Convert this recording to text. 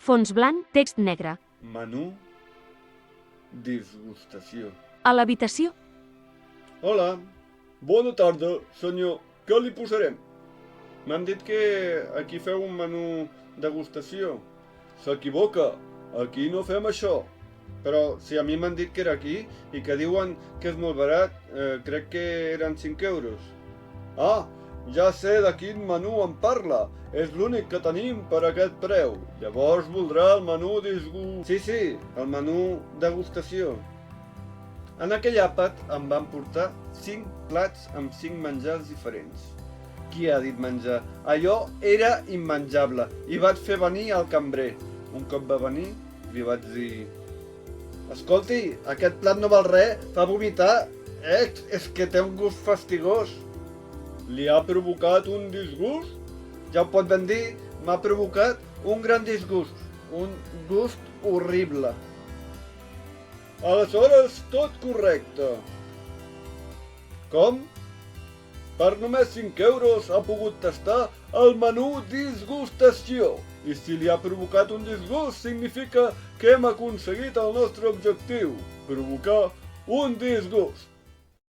Fons blanc, text negre. Menú. Disgustació. A l'habitació. Hola, bona tarda, senyor. Què li posarem? M'han dit que aquí feu un menú degustació. S'equivoca, aquí no fem això. Però si a mi m'han dit que era aquí i que diuen que és molt barat, crec que eren 5 euros. Ah, ja sé de quin menú em parla. És l'únic que tenim per aquest preu. Llavors voldrà el menú Sí, el menú degustació. En aquell àpat em van portar 5 plats amb 5 menjars diferents. Qui ha dit menjar? Allò era immenjable i vaig fer venir el cambrer. Un cop va venir, li vaig dir: escolti, aquest plat no val res, fa vomitar. És que té un gust fastigós. Li ha provocat un disgust? Ja ho pot ben dir, m'ha provocat un gran disgust. Un gust horrible. Aleshores, tot correcte. Com? Per només 5 euros ha pogut tastar el menú disgustació. I si li ha provocat un disgust, significa que hem aconseguit el nostre objectiu, provocar un disgust.